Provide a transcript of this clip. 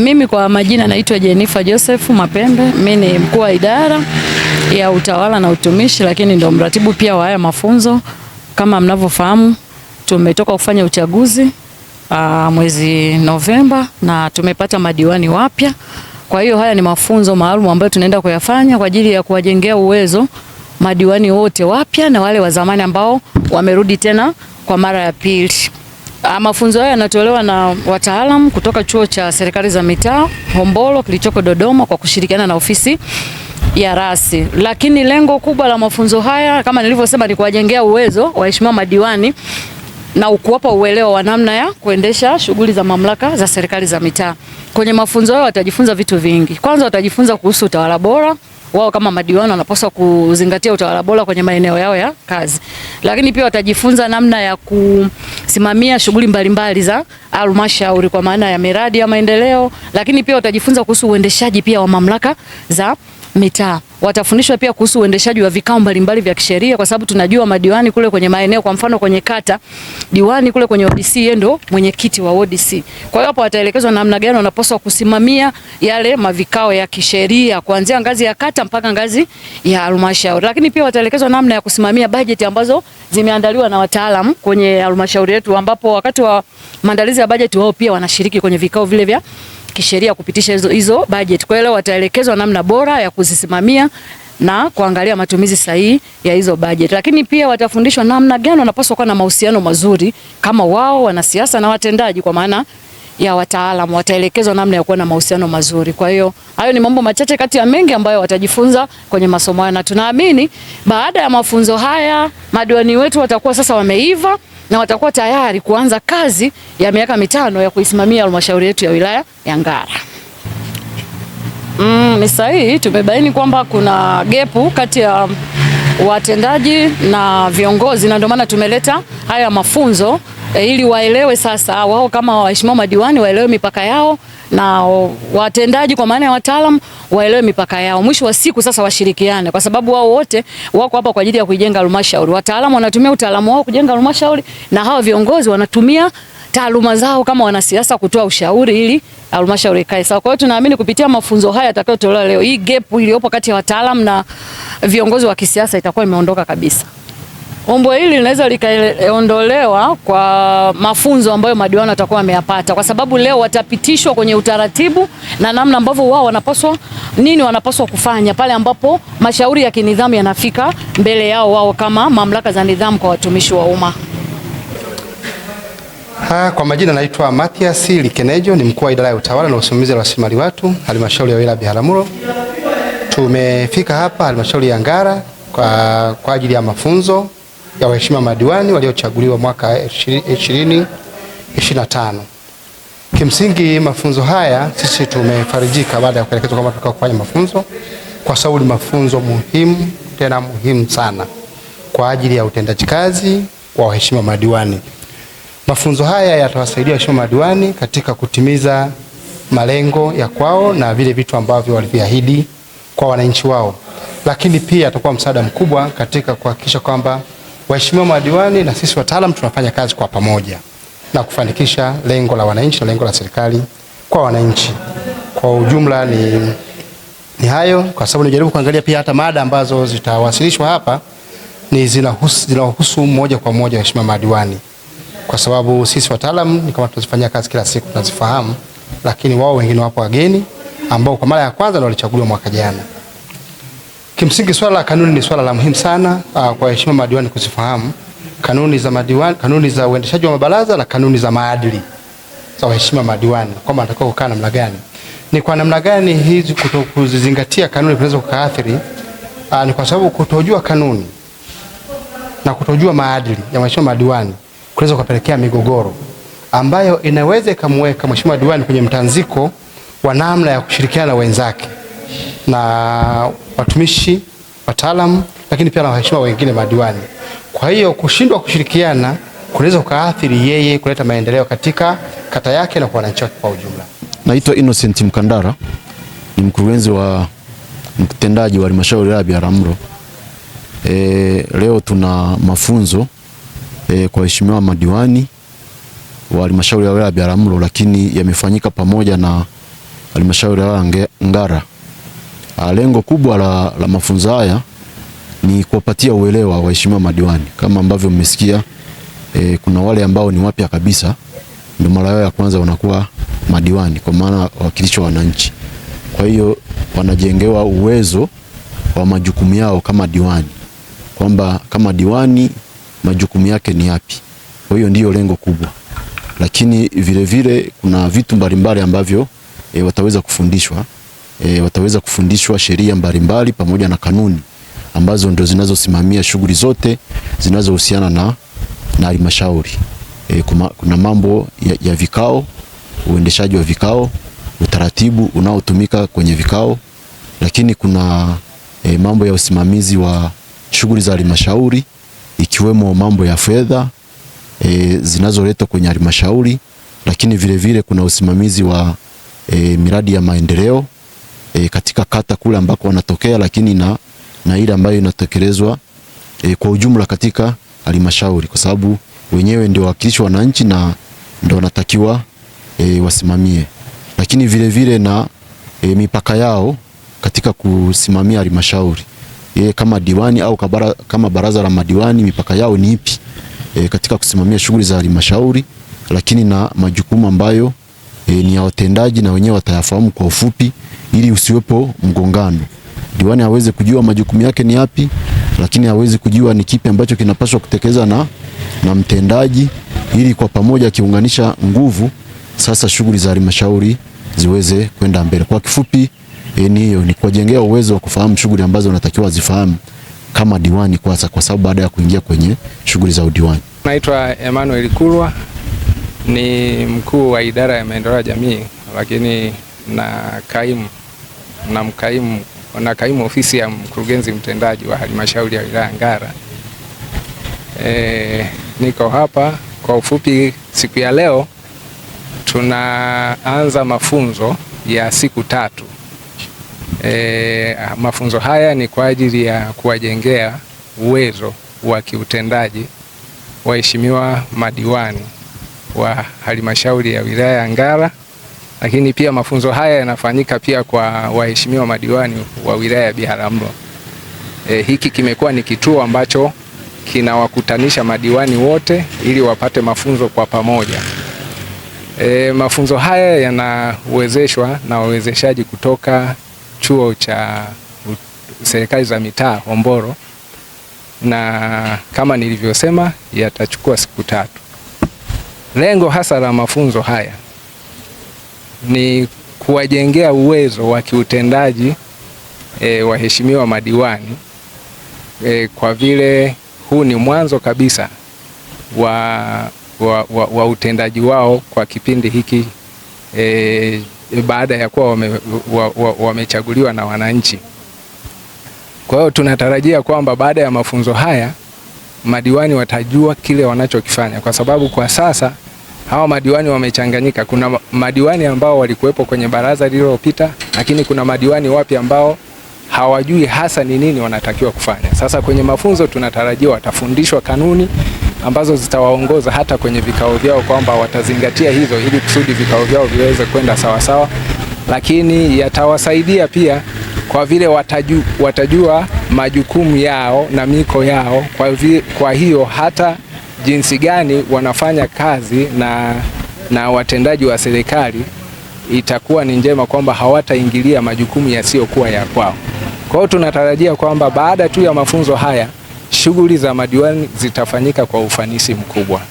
Mimi kwa majina naitwa Jennifer Joseph Mapembe. Mimi ni mkuu wa idara ya utawala na utumishi, lakini ndio mratibu pia wa haya mafunzo. Kama mnavyofahamu, tumetoka kufanya uchaguzi mwezi Novemba na tumepata madiwani wapya. Kwa hiyo haya ni mafunzo maalum ambayo tunaenda kuyafanya kwa ajili ya kuwajengea uwezo madiwani wote wapya na wale wa zamani ambao wamerudi tena kwa mara ya pili. Mafunzo haya yanatolewa na wataalamu kutoka Chuo cha Serikali za Mitaa Hombolo kilichoko Dodoma kwa kushirikiana na ofisi ya Rasi. Lakini lengo kubwa la mafunzo haya kama nilivyosema ni kuwajengea uwezo waheshimiwa madiwani na kuwapa uelewa wa namna ya kuendesha shughuli za mamlaka za serikali za mitaa. Kwenye mafunzo haya watajifunza vitu vingi. Kwanza watajifunza kuhusu utawala bora. Wao kama madiwani wanapaswa kuzingatia utawala bora kwenye maeneo yao ya kazi. Lakini pia watajifunza namna ya kusimamia shughuli mbalimbali za halmashauri kwa maana ya miradi ya maendeleo, lakini pia watajifunza kuhusu uendeshaji pia wa mamlaka za mitaa. Watafundishwa pia kuhusu uendeshaji wa vikao mbalimbali vya kisheria kwa sababu tunajua madiwani kule kwenye maeneo, kwa mfano kwenye kata, diwani kule kwenye ODC yeye ndo mwenyekiti wa ODC. Kwa hiyo hapo wataelekezwa namna gani wanapaswa kusimamia yale mavikao ya kisheria kuanzia ngazi ya kata mpaka ngazi ya halmashauri. Lakini pia wataelekezwa namna ya kusimamia bajeti ambazo zimeandaliwa na wataalamu kwenye halmashauri yetu, ambapo wakati wa maandalizi ya bajeti wao pia wanashiriki kwenye vikao vile vya kisheria kupitisha hizo budget. Kwa hiyo wataelekezwa namna bora ya kuzisimamia na kuangalia matumizi sahihi ya hizo budget. Lakini pia watafundishwa namna gani wanapaswa kuwa na mahusiano mazuri kama wao wanasiasa na watendaji, kwa maana ya wataalamu wataelekezwa namna ya kuwa na mahusiano mazuri. Kwa hiyo hayo ni mambo machache kati ya mengi ambayo watajifunza kwenye masomo haya, na tunaamini baada ya mafunzo haya madiwani wetu watakuwa sasa wameiva na watakuwa tayari kuanza kazi ya miaka 5 ya kuisimamia halmashauri yetu ya wilaya ya Ngara. Ni sahihi, tumebaini kwamba kuna gepu kati ya watendaji na viongozi, na ndio maana tumeleta haya mafunzo ili waelewe sasa wao kama waheshimiwa madiwani waelewe mipaka yao na watendaji kwa maana ya wataalamu waelewe mipaka yao. Mwisho wa siku sasa washirikiane kwa sababu wao wote wako hapa kwa ajili ya kujenga halmashauri. Wataalamu wanatumia utaalamu wao kujenga halmashauri na hawa viongozi wanatumia taaluma zao kama wanasiasa kutoa ushauri ili halmashauri ikae sawa. Kwa hiyo tunaamini kupitia mafunzo haya yatakayotolewa leo, hii gap iliyopo kati ya wataalamu na viongozi wa kisiasa itakuwa imeondoka kabisa. Ombo hili linaweza likaondolewa kwa mafunzo ambayo madiwani watakuwa wameyapata, kwa sababu leo watapitishwa kwenye utaratibu na namna ambavyo wao wanapaswa kufanya pale ambapo mashauri ya kinidhamu yanafika mbele yao wao kama mamlaka za nidhamu kwa watumishi wa umma. Kwa majina naitwa Mathias Likenejo, ni mkuu wa idara ya utawala na usimamizi wa rasilimali watu halmashauri ya wilaya Biharamulo. Tumefika hapa halmashauri ya Ngara kwa ajili ya mafunzo ya waheshimiwa madiwani waliochaguliwa mwaka 2025. Kimsingi mafunzo haya sisi tumefarijika baada ya kuelekezwa kama tukao kufanya mafunzo, kwa sababu ni mafunzo muhimu, tena muhimu sana kwa ajili ya utendaji kazi wa waheshimiwa madiwani. Mafunzo haya yatawasaidia waheshimiwa madiwani katika kutimiza malengo ya kwao na vile vitu ambavyo waliviahidi kwa wananchi wao, lakini pia atakuwa msaada mkubwa katika kuhakikisha kwamba waheshimiwa madiwani na sisi wataalamu tunafanya kazi kwa pamoja na kufanikisha lengo la wananchi na lengo la serikali kwa wananchi. Kwa ujumla ni hayo, kwa sababu nijaribu kuangalia pia hata mada ambazo zitawasilishwa hapa ni zinahusu moja kwa moja waheshimiwa madiwani, kwa sababu sisi wataalamu ni kama tunazifanyia kazi kila siku tunazifahamu, lakini wao wengine wapo wageni ambao kwa mara ya kwanza ndio walichaguliwa mwaka jana. Kimsingi swala la kanuni ni swala la muhimu sana kwa waheshimiwa madiwani kuzifahamu kanuni za madiwani, kanuni za uendeshaji wa mabaraza na kanuni za maadili za waheshimiwa madiwani, kwamba wanatakiwa kukaa namna gani. Ni kwa namna gani hizi kutokuzingatia kanuni kunaweza kukaathiri? Ni kwa sababu kutojua kanuni na kutojua maadili ya waheshimiwa madiwani kunaweza kupelekea migogoro ambayo inaweza ikamweka mheshimiwa diwani kwenye mtanziko wa namna ya kushirikiana na wenzake na watumishi, wataalamu, lakini pia na waheshimiwa wengine madiwani. Kwa hiyo kushindwa kushirikiana kunaweza kukaathiri yeye kuleta maendeleo katika kata yake na kwa wananchi wake kwa ujumla. Naitwa Innocent Mkandara, ni mkurugenzi wa mtendaji wa halmashauri ya Biharamulo. Leo tuna mafunzo kwa waheshimiwa madiwani wa halmashauri ya wilaya Biharamulo, lakini yamefanyika pamoja na halmashauri ya Ngara. Lengo kubwa la mafunzo haya ni kuwapatia uelewa waheshimiwa madiwani. Kama ambavyo mmesikia, kuna wale ambao ni wapya kabisa, ndio mara yao ya kwanza wanakuwa madiwani, kwa maana wawakilishi wa wananchi. Kwa hiyo wanajengewa uwezo wa majukumu yao kama diwani, kwamba kama diwani majukumu yake ni yapi. Kwa hiyo ndio lengo kubwa, lakini vile vile kuna vitu mbalimbali ambavyo wataweza kufundishwa. Wataweza kufundishwa sheria mbalimbali pamoja na kanuni ambazo ndio zinazosimamia shughuli zote zinazohusiana na halmashauri. Kuna mambo ya vikao, uendeshaji wa vikao, utaratibu unaotumika kwenye vikao, lakini kuna mambo ya usimamizi wa shughuli za halmashauri, ikiwemo mambo ya fedha zinazoletwa kwenye halmashauri, lakini vile vile kuna usimamizi wa miradi ya maendeleo katika kata kule ambako wanatokea, lakini na ile ambayo inatekelezwa kwa ujumla katika halmashauri, kwa sababu wenyewe ndio wawakilishi wa wananchi na ndio wanatakiwa wasimamie. Lakini vile vile na mipaka yao katika kusimamia halmashauri, kama diwani au kama baraza la madiwani, mipaka yao ni ipi katika kusimamia shughuli za halmashauri, lakini na majukumu ambayo ni ya watendaji, na wenyewe watayafahamu kwa ufupi ili usiwepo mgongano. Diwani aweze kujua majukumu yake ni yapi, lakini aweze kujua ni kipi ambacho kinapaswa kutekelezwa na mtendaji, ili kwa pamoja kiunganisha nguvu, sasa shughuli za halmashauri ziweze kwenda mbele. Kwa kifupi ni hiyo, ni kuwajengea uwezo wa kufahamu shughuli ambazo wanatakiwa zifahamu kama diwani kwanza, kwa sababu baada ya kuingia kwenye shughuli za udiwani. Naitwa Emmanuel Kulwa, ni mkuu wa idara ya maendeleo ya jamii, lakini na kaimu ofisi ya mkurugenzi mtendaji wa halmashauri ya wilaya Ngara. Niko hapa kwa ufupi. Siku ya leo tunaanza mafunzo ya siku 3. Mafunzo haya ni kwa ajili ya kuwajengea uwezo wa kiutendaji waheshimiwa madiwani wa halmashauri ya wilaya ya Ngara, lakini pia mafunzo haya yanafanyika pia kwa waheshimiwa madiwani wa wilaya ya Biharamulo. Hiki kimekuwa ni kituo ambacho kinawakutanisha madiwani wote ili wapate mafunzo kwa pamoja. Mafunzo haya yanawezeshwa na wawezeshaji kutoka chuo cha serikali za mitaa Hombolo, na kama nilivyosema yatachukua siku 3. Lengo hasa la mafunzo haya ni kuwajengea uwezo wa kiutendaji waheshimiwa madiwani, kwa vile huu ni mwanzo kabisa wa utendaji wao kwa kipindi hiki baada ya kuwa wamechaguliwa na wananchi. Kwa hiyo tunatarajia kwamba baada ya mafunzo haya madiwani watajua kile wanachokifanya, kwa sababu kwa sasa hawa madiwani wamechanganyika. Kuna madiwani ambao walikuwepo kwenye baraza lililopita, lakini kuna madiwani wapya ambao hawajui hasa ni nini wanatakiwa kufanya. Sasa kwenye mafunzo tunatarajia watafundishwa kanuni ambazo zitawaongoza hata kwenye vikao vyao, kwamba watazingatia hizo ili kusudi vikao vyao viweze kwenda sawa sawa, lakini yatawasaidia pia kwa vile watajua majukumu yao na miko yao. Kwa hiyo hata jinsi gani wanafanya kazi na watendaji wa serikali itakuwa ni njema, kwamba hawataingilia majukumu yasiyokuwa ya kwao. Kwa hiyo tunatarajia kwamba baada tu ya mafunzo haya shughuli za madiwani zitafanyika kwa ufanisi mkubwa.